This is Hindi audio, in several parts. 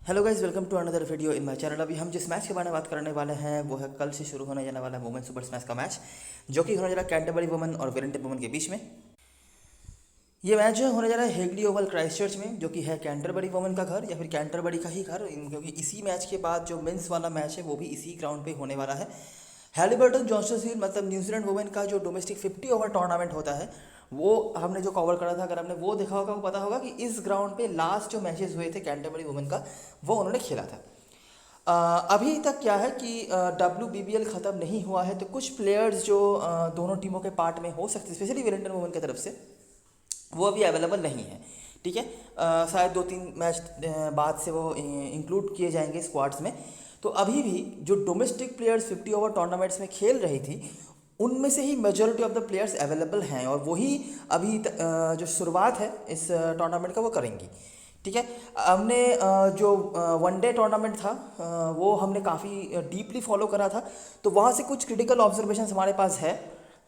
Hello guys, welcome to another video in my channel. अभी हम जिस मैच के बारे में बात करने वाले हैं वो है कल से शुरू होने जाने वाला वुमेन सुपर स्मैश का मैच, जो कि होने जा रहा है कैंटरबरी वुमेन और वेलिंगटन वुमेन के बीच में। ये मैच जो है होने जा रहा है हेगली ओवल क्राइस्टचर्च में, जो कि है कैंटरबरी वुमेन का घर या फिर कैंटरबरी का ही घर, क्योंकि इसी मैच के बाद जो मेंस वाला मैच है वो भी इसी ग्राउंड पे होने वाला है। हैलिबर्टन जॉन्सनविल मतलब न्यूजीलैंड वुमेन का जो डोमेस्टिक 50 ओवर टूर्नामेंट होता है वो हमने जो कवर करा था, अगर आपने वो देखा होगा वो पता होगा कि इस ग्राउंड पे लास्ट जो मैचेस हुए थे कैंटरबरी वुमेन का वो उन्होंने खेला था। अभी तक क्या है कि WBBL ख़त्म नहीं हुआ है, तो कुछ प्लेयर्स जो दोनों टीमों के पार्ट में हो सकते हैं, स्पेशली वेलिंगटन वुमेन की तरफ से, वो अभी अवेलेबल नहीं है। ठीक है, शायद 2-3 मैच बाद से वो इंक्लूड किए जाएंगे स्क्वाड्स में। तो अभी भी जो डोमेस्टिक प्लेयर्स 50 ओवर टूर्नामेंट्स में खेल रही थी उनमें से ही majority of the players available हैं, और वही अभी जो शुरुआत है इस टूर्नामेंट का वो करेंगी। ठीक है, हमने जो वनडे टूर्नामेंट था वो हमने काफ़ी डीपली फॉलो करा था, तो वहाँ से कुछ क्रिटिकल ऑब्जर्वेशन हमारे पास है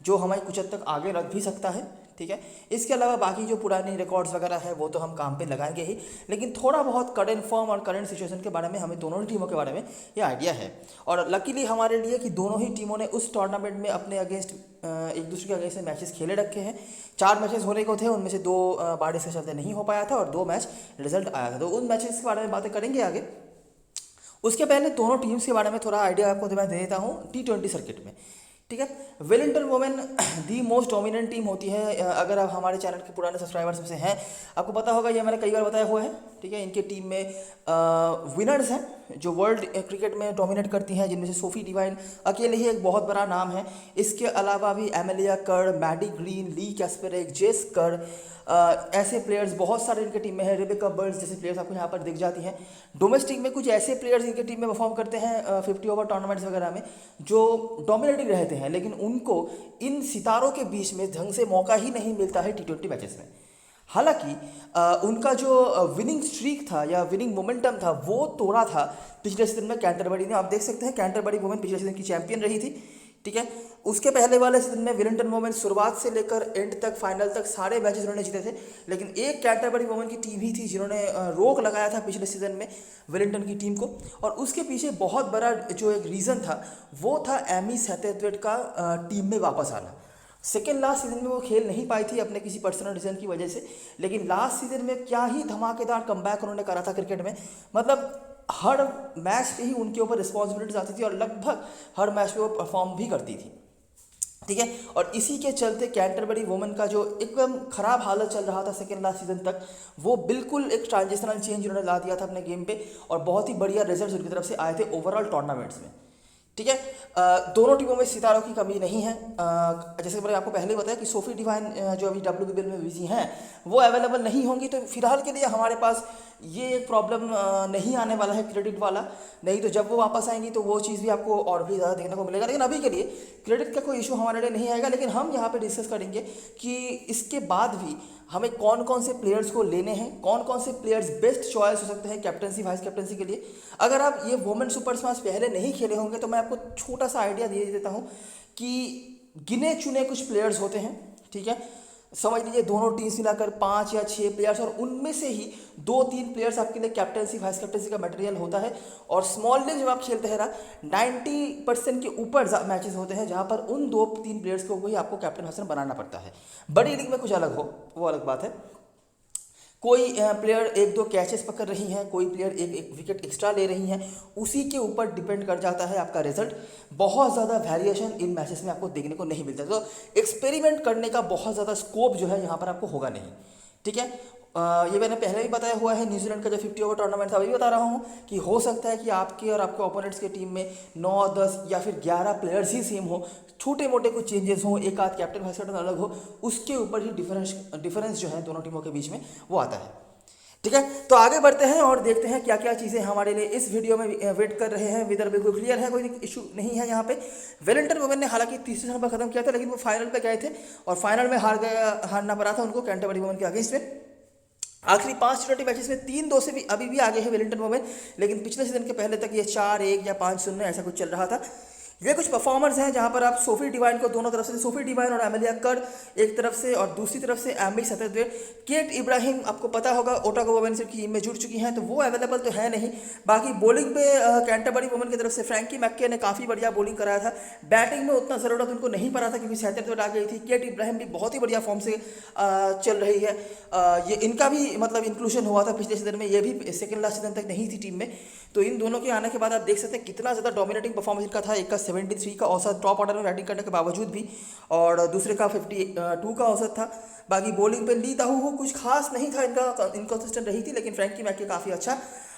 जो हमें कुछ हद तक आगे रख भी सकता है। ठीक है, इसके अलावा बाकी जो पुरानी रिकॉर्ड्स वगैरह है वो तो हम काम पे लगाएंगे ही, लेकिन थोड़ा बहुत करंट फॉर्म और करंट सिचुएशन के बारे में हमें दोनों ही टीमों के बारे में ये आइडिया है। और लकीली हमारे लिए कि दोनों ही टीमों ने उस टूर्नामेंट में अपने अगेंस्ट एक दूसरे के अगेंस्ट मैचेस खेले रखे हैं। 4 मैचेस होने को थे, उनमें से 2 बारिश के चलते नहीं हो पाया था और 2 मैच रिजल्ट आया था, तो उन मैचेस के बारे में बातें करेंगे आगे। उसके पहले दोनों टीम्स के बारे में थोड़ा आइडिया आपको मैं दे देता हूँ T20 सर्किट में। ठीक है, Wellington women the most dominant team होती है। अगर आप हमारे चैनल के पुराने सब्सक्राइबर्स में से हैं, आपको पता होगा, ये मैंने कई बार बताया हुआ है। ठीक है, इनके टीम में विनर्स हैं जो वर्ल्ड क्रिकेट में डोमिनेट करती हैं, जिनमें से सोफी डिवाइन अकेले ही एक बहुत बड़ा नाम है। इसके अलावा भी एमेलिया कर्ड, मैडी ग्रीन, ली कैस्पेरेक, जेस कर्ड, ऐसे प्लेयर्स बहुत सारे इनके टीम में है। रेबेका बर्ड्स जैसे प्लेयर्स आपको यहाँ पर दिख जाती हैं। डोमेस्टिक में कुछ ऐसे प्लेयर्स इनके टीम में परफॉर्म करते हैं 50 ओवर टूर्नामेंट्स वगैरह में, जो डोमिनेटिंग रहते हैं, लेकिन उनको इन सितारों के बीच में ढंग से मौका ही नहीं मिलता है T20 मैचेस में। हालांकि उनका जो विनिंग स्ट्रीक था या विनिंग मोमेंटम था वो तोड़ा था पिछले सीजन में कैंटरबरी ने। आप देख सकते हैं कैंटरबरी वुमेन पिछले सीजन की चैंपियन रही थी। ठीक है, उसके पहले वाले सीजन में वेलिंगटन वुमेन शुरुआत से लेकर एंड तक, फाइनल तक सारे मैचेस उन्होंने जीते थे, लेकिन एक कैंटरबरी वुमेन की टीम ही थी जिन्होंने रोक लगाया था पिछले सीजन में वेलिंगटन की टीम को। और उसके पीछे बहुत बड़ा जो एक रीज़न था वो था एमी सेथरथवेट का टीम में वापस आना। सेकेंड लास्ट सीजन में वो खेल नहीं पाई थी अपने किसी पर्सनल रीजन की वजह से, लेकिन लास्ट सीजन में क्या ही धमाकेदार कमबैक उन्होंने करा था क्रिकेट में। मतलब हर मैच पे ही उनके ऊपर रिस्पॉन्सिबिलिटीज आती थी और लगभग हर मैच पे वो परफॉर्म भी करती थी। ठीक है, और इसी के चलते कैंटरबरी वुमेन का जो एकदम खराब हालत चल रहा था सेकेंड लास्ट सीजन तक, वो बिल्कुल एक ट्रांजिशनल चेंज उन्होंने ला दिया था अपने गेम पे, और बहुत ही बढ़िया रिजल्ट उनकी तरफ से आए थे ओवरऑल टूर्नामेंट्स में। ठीक है, दोनों टीमों में सितारों की कमी नहीं है। जैसे मैंने आपको पहले ही बताया कि सोफी डिवाइन जो अभी WBBL में बिजी हैं वो अवेलेबल नहीं होंगी, तो फिलहाल के लिए हमारे पास ये एक प्रॉब्लम नहीं आने वाला है क्रेडिट वाला। नहीं तो जब वो वापस आएंगी तो वो चीज़ भी आपको और भी ज़्यादा देखने को मिलेगा, लेकिन अभी के लिए क्रेडिट का कोई इशू हमारे लिए नहीं आएगा। लेकिन हम यहाँ पे डिस्कस करेंगे कि इसके बाद भी हमें कौन कौन से प्लेयर्स को लेने हैं, कौन कौन से प्लेयर्स बेस्ट चॉइस हो सकते हैं कैप्टनसी वाइस कैप्टनसी के लिए। अगर आप ये वुमेन सुपर स्मैश पहले नहीं खेले होंगे तो मैं आपको छोटा सा आइडिया दे देता हूँ कि गिने चुने कुछ प्लेयर्स होते हैं। ठीक है, समझ लीजिए दोनों टीम्स मिलाकर 5 या 6 प्लेयर्स, और उनमें से ही 2-3 प्लेयर्स आपके लिए कैप्टनसी वाइस कैप्टनसी का मटेरियल होता है। और स्मॉल लीग जब आप खेलते हैं ना, 90% के ऊपर मैचेस होते हैं जहां पर उन 2-3 प्लेयर्स को वही आपको कैप्टन हसन बनाना पड़ता है। बड़ी लीग में कुछ अलग हो वो अलग बात है। कोई प्लेयर 1-2 कैचेस पकड़ रही हैं, कोई प्लेयर एक विकेट एक्स्ट्रा ले रही हैं, उसी के ऊपर डिपेंड कर जाता है आपका रिजल्ट। बहुत ज़्यादा वेरिएशन इन मैचेस में आपको देखने को नहीं मिलता, तो एक्सपेरिमेंट करने का बहुत ज़्यादा स्कोप जो है यहाँ पर आपको होगा नहीं। ठीक है, ये मैंने पहले भी बताया हुआ है, न्यूजीलैंड का जो 50 ओवर टूर्नामेंट था, अभी बता रहा हूँ कि हो सकता है कि आपके और आपके ओपोनेंट्स के टीम में 9, 10 या फिर 11 प्लेयर्स ही सेम हो, छोटे मोटे कुछ चेंजेस हों, एक आध कैप्टन वाइस कैप्टन अलग हो, उसके ऊपर ही डिफरेंस जो है दोनों टीमों के बीच में वो आता है। ठीक है, तो आगे बढ़ते हैं और देखते हैं क्या क्या चीज़ें हमारे लिए इस वीडियो में वेट कर रहे हैं। विदर बिल्कुल क्लियर है, कोई इशू नहीं है यहाँ पे। वेलिंगटन वुमेन ने हालांकि तीसरे नंबर खत्म किया था, लेकिन वो फाइनल पे गए थे और फाइनल में हारना पड़ा था उनको कैंटरबरी वुमेन के अगेंस्ट में। आखिरी 5 T20 मैचेस में 3-2 से भी अभी भी आगे है वेलिंगटन वुमेन, लेकिन पिछले सीजन के पहले तक ये 4-1 या 5-0 ऐसा कुछ चल रहा था। ये कुछ परफॉर्मर्स हैं जहां पर आप सोफी डिवाइन को दोनों तरफ से, सोफी डिवाइन और एमिलिया कर्ड एक तरफ से और दूसरी तरफ से एमी सतरवेट। केट इब्राहिम आपको पता होगा ओटागो वुमेन की टीम में जुड़ चुकी हैं, तो वो अवेलेबल तो है नहीं। बाकी बॉलिंग पे कैंटरबरी वुमेन की तरफ से फ्रैंकी मैक्के ने काफ़ी बढ़िया बॉलिंग कराया था। बैटिंग में उतना ज़रूरत उनको नहीं पड़ा था क्योंकि सतरवेट आ गई थी। केट इब्राहिम भी बहुत ही बढ़िया फॉर्म से चल रही है। ये इनका भी मतलब इंक्लूजन हुआ था पिछले सीजन में, ये भी सेकंड लास्ट सीजन तक नहीं थी टीम में। तो इन दोनों के आने के बाद आप देख सकते हैं कितना ज़्यादा डोमिनेटिंग परफॉर्मेंस इनका था। एक का 73 का औसत टॉप ऑर्डर में बैटिंग करने के बावजूद भी, और दूसरे का 52 का औसत था। बाकी बॉलिंग पे ली ताहू कुछ खास नहीं था, इनका इनकंसिस्टेंट रही थी, लेकिन फ्रैंकी मैक्के काफ़ी अच्छा।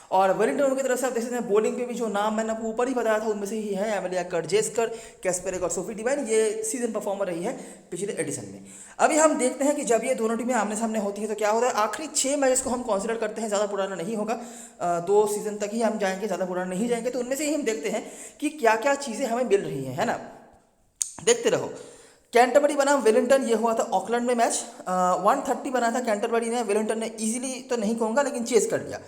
और वेलिंगटन की तरफ से आप देख सकते हैं बॉलिंग पे भी जो नाम मैंने आपको ऊपर ही बताया था उनमें से ही है एमिलिया कर्ड, जेस्कर, कैस्पेरिक और सोफी डिवाइन। ये सीजन परफॉर्मर रही है पिछले एडिशन में। अभी हम देखते हैं कि जब ये दोनों टीमें आमने सामने होती है तो क्या होता है। आखिरी 6 मैचेस को हम कंसिडर करते हैं, ज़्यादा पुराना नहीं होगा, 2 सीजन तक ही हम जाएंगे, ज़्यादा पुराना नहीं जाएंगे। तो उनमें से ही हम देखते हैं कि क्या क्या चीज़ें हमें मिल रही हैं, है ना। देखते रहो। कैंटरबरी बनाम वेलिंगटन, ये हुआ था ऑकलैंड में मैच। 130 बना था कैंटरबरी ने, वेलिंगटन ने इजीली तो नहीं कहूँगा लेकिन चेस कर लिया।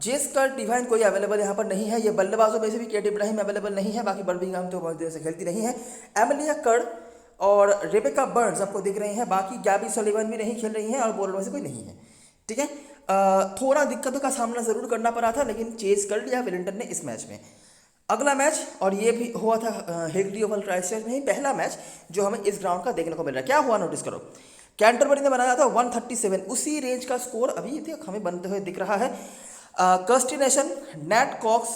जेस्कर डिवाइन कोई अवेलेबल यहाँ पर नहीं है। ये बल्लेबाजों में से भी केट इब्राहिम अवेलेबल नहीं है, बाकी बर्मिंघम तो बहुत देर से खेलती नहीं है। एमिलिया कर्ड और रेबेका बर्न्स आपको दिख रही हैं, बाकी गैबी सलीवन भी नहीं खेल रही हैं और बॉलर में से कोई नहीं है, ठीक है। थोड़ा दिक्कतों का सामना ज़रूर करना पड़ा था लेकिन चेस कर लिया वेलिंगटन ने इस मैच में। अगला मैच, और ये भी हुआ था हेगली ओवल क्राइस्टचर्च में ही, पहला मैच जो हमें इस ग्राउंड का देखने को मिल रहा है। क्या हुआ नोटिस करो, कैंटरबरी ने बनाया था 137, उसी रेंज का स्कोर अभी हमें बनते हुए दिख रहा है। Kirsty Nation, Nat Cox,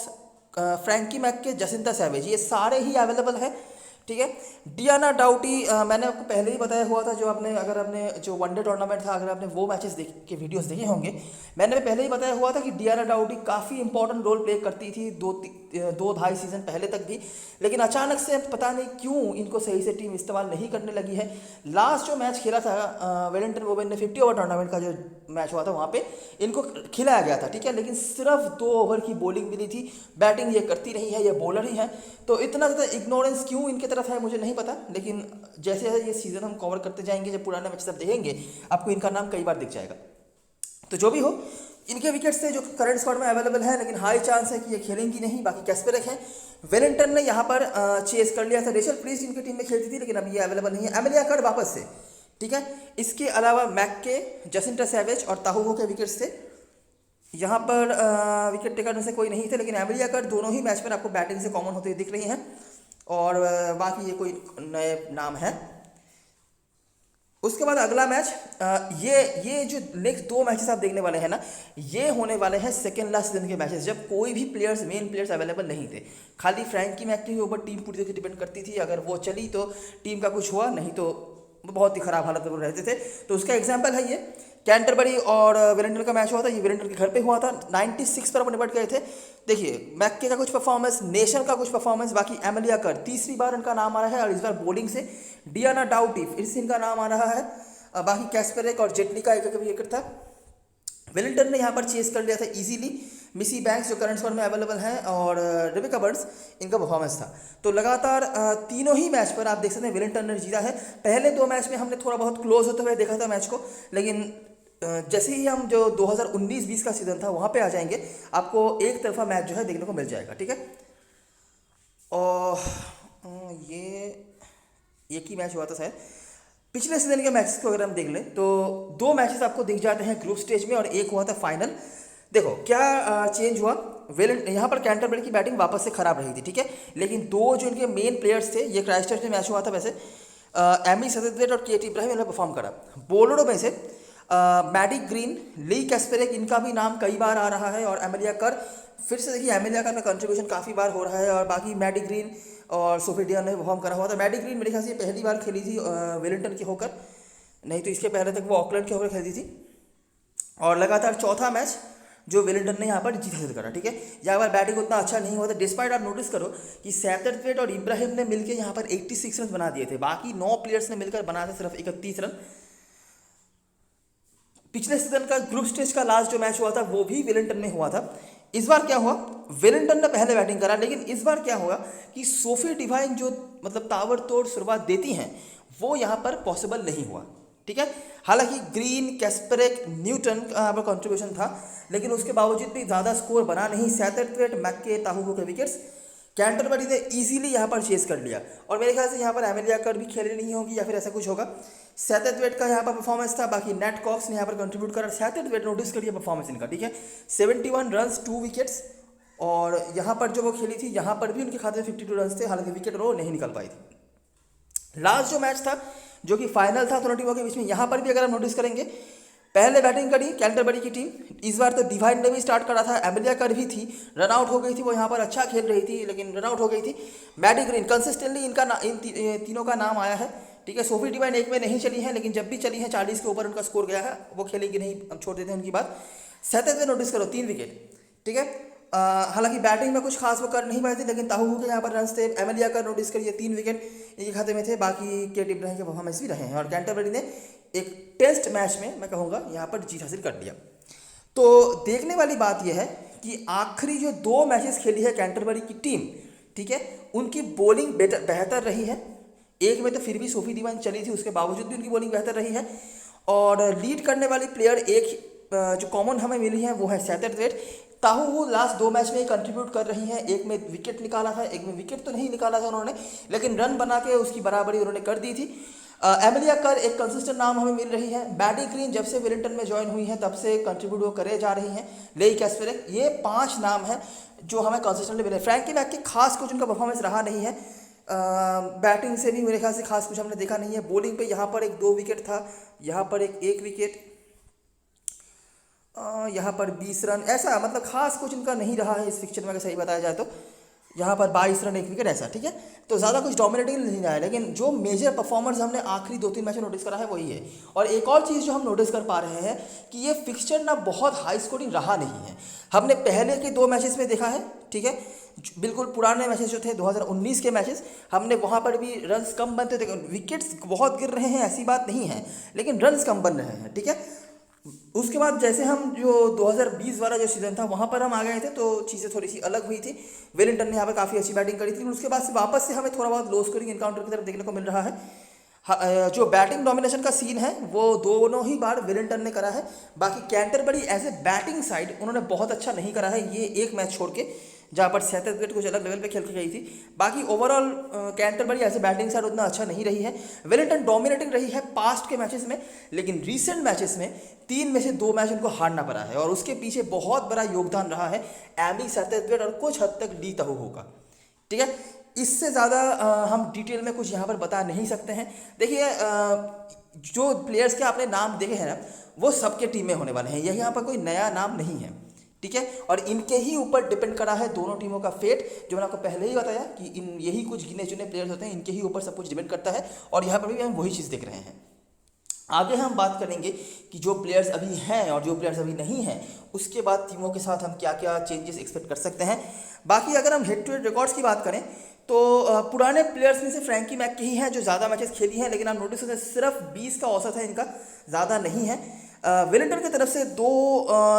Frankie McKay, Jacinta Savage, ये सारे ही अवेलेबल है, ठीक है। डियाना डाउटी, मैंने आपको पहले ही बताया हुआ था, जो आपने अगर आपने जो वनडे टूर्नामेंट था, अगर आपने वो मैचेस के वीडियोस देखे होंगे, मैंने पहले ही बताया हुआ था कि डियाना डाउटी काफ़ी इंपॉर्टेंट रोल प्ले करती थी 2-2.5 सीजन पहले तक भी, लेकिन अचानक से पता नहीं क्यों इनको सही से टीम इस्तेमाल नहीं करने लगी है। लास्ट जो मैच खेला था वेलिंगटन वुमेन ने 50 ओवर टूर्नामेंट का जो मैच हुआ था, वहाँ पे इनको खिलाया गया था, ठीक है, लेकिन सिर्फ 2 ओवर की बॉलिंग मिली थी। बैटिंग ये करती नहीं है, ये बॉलर ही है, तो इतना ज़्यादा इग्नोरेंस क्यों इनकी तरफ है मुझे नहीं पता। लेकिन जैसे ये सीज़न हम कवर करते जाएंगे, जब पुराने मैच सब देखेंगे, आपको इनका नाम कई बार दिख जाएगा। तो जो भी हो, इनके विकेट से जो करंट स्क्वाड में अवेलेबल है, लेकिन हाई चांस है कि ये खेलेंगी नहीं। बाकी कैस्पेरिक है, वेलिंगटन ने यहाँ पर चेस कर लिया था। रेचल प्रीस्ट इनकी टीम में खेलती थी, लेकिन अब ये अवेलेबल नहीं है। एमिलिया कर्ड वापस से, ठीक है। इसके अलावा मैक्के, जसिंटा सैवेज और ताहू के विकेट से यहाँ पर विकेट टेकर में से कोई नहीं थे, लेकिन एमिलिया कर्ड दोनों ही मैच में आपको बैटिंग से कॉमन होते हुए दिख रही हैं। और बाकी ये कोई नए नाम है। उसके बाद अगला मैच, ये जो नेक्स्ट 2 मैचेस आप देखने वाले हैं ना, ये होने वाले हैं सेकेंड लास्ट सीजन के मैचेस, जब कोई भी प्लेयर्स, मेन प्लेयर्स अवेलेबल नहीं थे। खाली फ्रैंकी मैक्के के ऊपर टीम पूरी तरह से डिपेंड करती थी। अगर वो चली तो टीम का कुछ हुआ, नहीं तो बहुत ही खराब हालत में रहते थे। तो उसका एग्जाम्पल है ये कैंटरबरी और वेलिंगटन का मैच हुआ था। ये वेलिंगटन के घर पे हुआ था, 96 पर वो निपट गए थे। देखिए मैक्के का कुछ परफॉर्मेंस, नेशन का कुछ परफॉर्मेंस, बाकी एमिलिया कर्ड तीसरी बार इनका नाम आ रहा है और इस बार बॉलिंग से। डियाना डाउटी फिर से इनका नाम आ रहा है। बाकी कैस्पेरिक और जेटली का एक विकेट था। वेलिंगटन ने यहाँ पर चेस कर लिया था इजीली। मिसी बैंक्स जो करंट स्क्वाड में अवेलेबल हैं और रेबेका बर्न्स, इनका परफॉर्मेंस था। तो लगातार तीनों ही मैच पर आप देख सकते हैं वेलिंगटन ने जीता है। पहले 2 मैच में हमने थोड़ा बहुत क्लोज होते हुए देखा था मैच को, लेकिन जैसे ही हम जो 2019-20 का सीजन था वहाँ पे आ जाएंगे, आपको एक तरफा मैच जो है देखने को मिल जाएगा, ठीक है। और ये एक ही मैच हुआ था शायद पिछले सीजन के मैचेस को अगर हम देख लें तो 2 मैचेस आपको दिख जाते हैं ग्रुप स्टेज में और एक हुआ था फाइनल। देखो क्या चेंज हुआ, यहाँ पर कैंटरबरी की बैटिंग वापस से खराब रही थी, ठीक है, लेकिन 2 जो इनके मेन प्लेयर्स थे, ये क्राइस्टचर्च में मैच हुआ था वैसे, एमी सतरवेट और केट इब्राहिम इन्होंने परफॉर्म करा। बॉलरों में से मैडी ग्रीन, ली कैस्पेरिक, इनका भी नाम कई बार आ रहा है, और एमिलिया कर्ड, फिर से देखिए एमिलिया कर्ड का कंट्रीब्यूशन काफ़ी बार हो रहा है। और बाकी मैडी ग्रीन और सोफी डिवाइन ने परफॉर्म करा हुआ था। मैडी ग्रीन मेरे ख्याल से पहली बार खेली थी वेलिंगटन की होकर, नहीं तो इसके पहले तक वो ऑकलैंड के होकर खेलती थी। और लगातार चौथा मैच जो वेलिंगटन ने यहाँ पर जीत हासिल करा, ठीक है। यहाँ पर बैटिंग उतना अच्छा नहीं हुआ था, डिस्पाइट आप नोटिस करो कि सैथरवेट और इब्राहिम ने मिलकर यहाँ पर 86 रन बना दिए थे, बाकी 9 प्लेयर्स ने मिलकर बनाए थे सिर्फ 31 रन। पिछले सीजन का ग्रुप स्टेज का लास्ट जो मैच हुआ था वो भी वेलिंगटन में हुआ था। इस बार क्या हुआ, वेलिंगटन ने पहले बैटिंग करा, लेकिन इस बार क्या हुआ कि सोफी डिवाइन जो मतलब ताबड़तोड़ शुरुआत देती हैं वो यहाँ पर पॉसिबल नहीं हुआ, ठीक है। हालांकि ग्रीन, कैस्पेरिक, न्यूटन का यहाँ पर कॉन्ट्रीब्यूशन था, लेकिन उसके बावजूद भी ज़्यादा स्कोर बना नहीं। सैथरवेट, मैक्के, ताहू के विकेट्स कैंटरबरी ने इजीली यहाँ पर चेस कर लिया। और मेरे ख्याल से यहाँ पर एमिलिया कर भी खेल नहीं होगी या फिर ऐसा कुछ होगा। सैथरवेट का यहाँ पर परफॉर्मेंस था, बाकी नेट कॉक्स ने यहाँ पर कंट्रीब्यूट करा। सैथरवेट नोटिस करिए परफॉर्मेंस इनका, ठीक है, 71 रन्स 2 विकेट्स। और यहाँ पर जो वो खेली थी यहाँ पर भी उनके खाते में 52 रन थे, हालांकि विकेट वो नहीं निकल पाई थी। लास्ट जो मैच था जो कि फाइनल था दोनों टीमों के बीच में, यहाँ पर भी अगर हम नोटिस करेंगे पहले बैटिंग करी कैंटरबरी की टीम। इस बार तो डिवाइन ने भी स्टार्ट करा था, एमिलिया कर भी थी, रन आउट हो गई थी, वो यहाँ पर अच्छा खेल रही थी लेकिन रन आउट हो गई थी। मैडी ग्रीन कंसिस्टेंटली इन तीनों का नाम आया है, ठीक है। सोफी डिवाइन एक में नहीं चली है, लेकिन जब भी चली है 40 के ऊपर उनका स्कोर गया है, वो खेलेगी नहीं, हम छोड़ देते हैं उनकी बात। सैतद में नोटिस करो 3 विकेट, ठीक है। हालांकि बैटिंग में कुछ खास वो कर नहीं पाए थे, लेकिन ताहू के यहाँ पर रन थे। एमिलिया का नोटिस करिए 3 विकेट इनके खाते में थे, बाकी के टीम रहे के परफॉर्मेंस भी रहे हैं। और कैंटरबरी ने एक टेस्ट मैच में मैं कहूँगा यहाँ पर जीत हासिल कर लिया। तो देखने वाली बात यह है कि आखिरी जो 2 मैचेस खेली है कैंटरबरी की टीम, ठीक है, उनकी बॉलिंग बेहतर रही है। एक में तो फिर भी सोफी डिवाइन चली थी, उसके बावजूद भी उनकी बॉलिंग बेहतर रही है। और लीड करने वाली प्लेयर एक जो कॉमन हमें मिली है वो है सैथरवेट। ताहू लास्ट 2 मैच में ही कंट्रीब्यूट कर रही हैं, एक में विकेट निकाला था, एक में विकेट तो नहीं निकाला था उन्होंने, लेकिन रन बना के उसकी बराबरी उन्होंने कर दी थी। एमिलिया कर एक कंसिस्टेंट नाम हमें मिल रही है। बैडी ग्रीन जब से वेलिंगटन में ज्वाइन हुई है तब से कंट्रीब्यूट वो करे जा रही हैं। लेई कैस्पेरेक, ये 5 नाम हैं जो हमें कंसिस्टेंटली मिले। फ्रैंकी मैक की खास कुछ उनका परफॉर्मेंस रहा नहीं है, बैटिंग से भी मेरे ख्याल से खास कुछ हमने देखा नहीं है। बॉलिंग पे यहाँ पर एक 2 विकेट था, यहाँ पर एक विकेट, यहाँ पर 20 रन, ऐसा मतलब खास कुछ इनका नहीं रहा है इस फिक्चर में, अगर सही बताया जाए तो। यहाँ पर 22 रन 1 विकेट, ऐसा, ठीक है। तो ज़्यादा कुछ डोमिनेटिंग नहीं रहा है, लेकिन जो मेजर परफॉर्मर्स हमने आखिरी 2-3 मैच में नोटिस करा है वही है। और एक और चीज़ जो हम नोटिस कर पा रहे हैं कि ये फिक्चर ना बहुत हाई स्कोरिंग रहा नहीं है। हमने पहले के 2 मैचेस में देखा है, ठीक है, बिल्कुल पुराने मैचेस जो थे 2019 के मैचेस, हमने वहाँ पर भी रन्स कम बनते थे। विकेट्स बहुत गिर रहे हैं ऐसी बात नहीं है, लेकिन रन्स कम बन रहे हैं, ठीक है। उसके बाद जैसे हम जो 2020 वाला जो सीज़न था वहाँ पर हम आ गए थे तो चीज़ें थोड़ी सी अलग हुई थी। वेलिंगटन ने यहाँ पर काफ़ी अच्छी बैटिंग करी थी, उसके बाद से वापस से हमें थोड़ा बहुत लो स्कोरिंग एनकाउंटर की तरफ देखने को मिल रहा है। जो बैटिंग डोमिनेशन का सीन है वो दोनों ही बार वेलिंगटन ने करा है। बाकी Canterbury as a batting side उन्होंने बहुत अच्छा नहीं करा है, ये एक मैच छोड़ के जहाँ पर सैथरवेट कुछ अलग लेवल पे खेल के गई थी। बाकी ओवरऑल कैंटरबरी ऐसे बैटिंग साइड उतना अच्छा नहीं रही है। वेलिंगटन डोमिनेटिंग रही है पास्ट के मैचेस में, लेकिन रीसेंट मैचेस में 3 में से 2 मैच उनको हारना पड़ा है, और उसके पीछे बहुत बड़ा योगदान रहा है एमी सैथरवेट और कुछ हद तक ली ताहू का, ठीक है। इससे ज़्यादा हम डिटेल में कुछ यहाँ पर बता नहीं सकते हैं। देखिए जो प्लेयर्स के आपने नाम देखे हैं ना वो सबके टीम में होने वाले हैं, यही यहाँ पर कोई नया नाम नहीं है, ठीक है। और इनके ही ऊपर डिपेंड करा है दोनों टीमों का फेट, जो मैंने आपको पहले ही बताया कि इन यही कुछ गिने चुने प्लेयर्स होते हैं, इनके ही ऊपर सब कुछ डिपेंड करता है। और यहाँ पर भी हम वही चीज़ देख रहे हैं। आगे हम बात करेंगे कि जो प्लेयर्स अभी हैं और जो प्लेयर्स अभी नहीं हैं, उसके बाद टीमों के साथ हम क्या क्या चेंजेस एक्सपेक्ट कर सकते हैं। बाकी अगर हम हेड टू हेड रिकॉर्ड्स की बात करें तो पुराने प्लेयर्स में से फ्रैंकी मैक ही हैं जो ज़्यादा मैचेस खेली हैं, लेकिन आप नोटिस करें सिर्फ 20 का औसत है इनका, ज़्यादा नहीं है। वेलिंगटन की तरफ से 2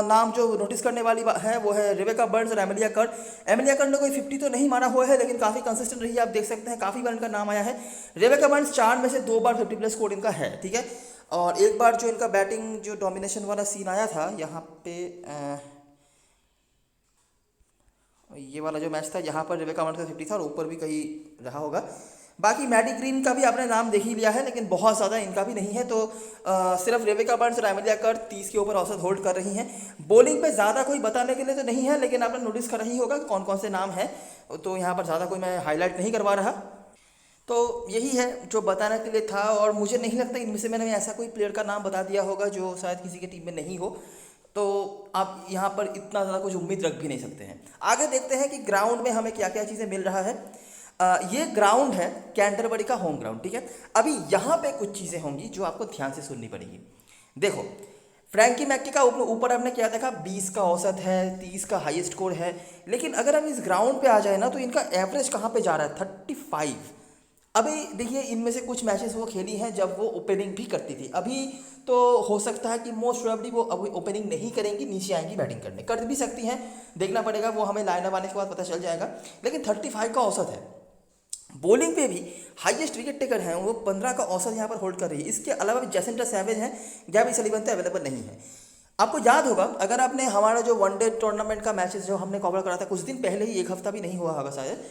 नाम जो नोटिस करने वाली है वो है रेबेका बर्न्स और एमिलिया कर। एमिलिया कर ने कोई 50 तो नहीं मारा हुआ है, लेकिन काफ़ी कंसिस्टेंट रही है, आप देख सकते हैं काफ़ी बार इनका नाम आया है। रेबेका बर्न्स 4 में से 2 बार 50+ स्कोर इनका है, ठीक है। और एक बार जो इनका बैटिंग जो डोमिनेशन वाला सीन आया था यहाँ पे ये वाला जो मैच था, यहाँ पर रेबेका बर्न्स का 50 था और ऊपर भी कहीं रहा होगा। बाकी मैडी ग्रीन का भी आपने नाम देख ही लिया है, लेकिन बहुत ज़्यादा इनका भी नहीं है। तो सिर्फ रेबेका बर्न्स और एमिलिया कर 30 के ऊपर औसत होल्ड कर रही हैं। बॉलिंग पे ज़्यादा कोई बताने के लिए तो नहीं है, लेकिन आपने नोटिस कर रही होगा कौन कौन से नाम हैं, तो यहाँ पर ज़्यादा कोई मैं हाईलाइट नहीं करवा रहा। तो यही है जो बताने के लिए था, और मुझे नहीं लगता इनमें से मैंने ऐसा कोई प्लेयर का नाम बता दिया होगा जो शायद किसी की टीम में नहीं हो, तो आप यहाँ पर इतना ज़्यादा कुछ उम्मीद रख भी नहीं सकते हैं। आगे देखते हैं कि ग्राउंड में हमें क्या क्या चीज़ें मिल रहा है। ये ग्राउंड है कैंटरबरी का होम ग्राउंड, ठीक है। अभी यहाँ पे कुछ चीज़ें होंगी जो आपको ध्यान से सुननी पड़ेगी। देखो फ्रैंकी मैक्की का ऊपर हमने क्या देखा, 20 का औसत है, 30 का हाईएस्ट स्कोर है, लेकिन अगर हम इस ग्राउंड पे आ जाए ना तो इनका एवरेज कहाँ पे जा रहा है, 35। अभी देखिए इनमें से कुछ मैचेस वो खेली हैं जब वो ओपनिंग भी करती थी। अभी तो हो सकता है कि मोस्ट प्रोबेबली वो अभी ओपनिंग नहीं करेंगी, नीचे आएंगी बैटिंग करने, कर भी सकती हैं, देखना पड़ेगा, वो हमें लाइनअप आने के बाद पता चल जाएगा। लेकिन 35 का औसत है। बॉलिंग पे भी हाईएस्ट विकेट टेकर हैं, वो 15 का औसत यहाँ पर होल्ड कर रही है। इसके अलावा भी जैसेंटा सैवेज हैं, गैबी सलीवन तो अवेलेबल नहीं है। आपको याद होगा, अगर आपने हमारा जो वनडे टूर्नामेंट का मैचेस जो हमने कवर करा था कुछ दिन पहले ही, एक हफ्ता भी नहीं हुआ होगा शायद,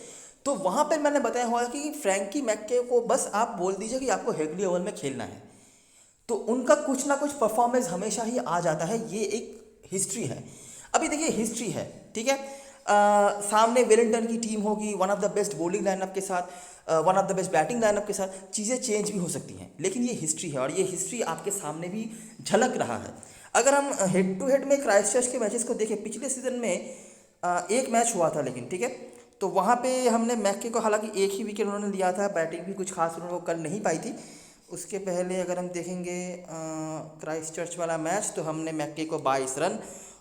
तो वहाँ पर मैंने बताया हुआ कि फ्रैंकी मैक्के को बस आप बोल दीजिए कि आपको हेगली ओवल में खेलना है, तो उनका कुछ ना कुछ परफॉर्मेंस हमेशा ही आ जाता है। ये एक हिस्ट्री है। अभी देखिए हिस्ट्री है, ठीक है। सामने वेलिंगटन की टीम होगी one of the best bowling lineup के साथ, one of the best batting lineup के साथ, चीज़ें चेंज भी हो सकती हैं, लेकिन ये हिस्ट्री है और ये हिस्ट्री आपके सामने भी झलक रहा है। अगर हम हेड टू हेड में क्राइस्टचर्च के मैचेस को देखें, पिछले सीजन में एक मैच हुआ था लेकिन, ठीक है, तो वहाँ पे हमने मैक्के को, हालांकि एक ही विकेट उन्होंने लिया था, बैटिंग भी कुछ खास उन्होंने कर नहीं पाई थी। उसके पहले अगर हम देखेंगे क्राइस्टचर्च वाला मैच, तो हमने मैक्के को 22 रन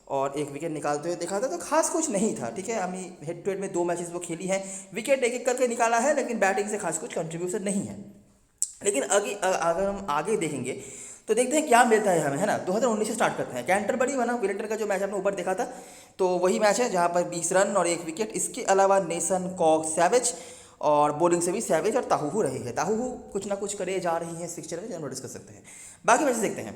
और एक विकेट निकालते हुए देखा था, तो खास कुछ नहीं था, ठीक है। हमें हेड टू हेड में 2 मैचेस वो खेली हैं, विकेट एक एक करके निकाला है, लेकिन बैटिंग से खास कुछ कंट्रीब्यूशन नहीं है। लेकिन अगर हम आगे देखेंगे तो देखते हैं क्या मिलता है हमें, है ना। 2019 से स्टार्ट करते हैं। कैंटरबरी बनाम वेलिंगटन का जो मैच आपने ऊपर देखा था, तो वही मैच है जहाँ पर 20 रन और एक विकेट। इसके अलावा नेसन कॉक सैवेज, और बॉलिंग से भी सैवेज और ताहूहू रही है। ताहूहू कुछ ना कुछ करे जा रही है इस पिक्चर में, जो हम नोटिस कर सकते हैं। बाकी मैचेस देखते हैं।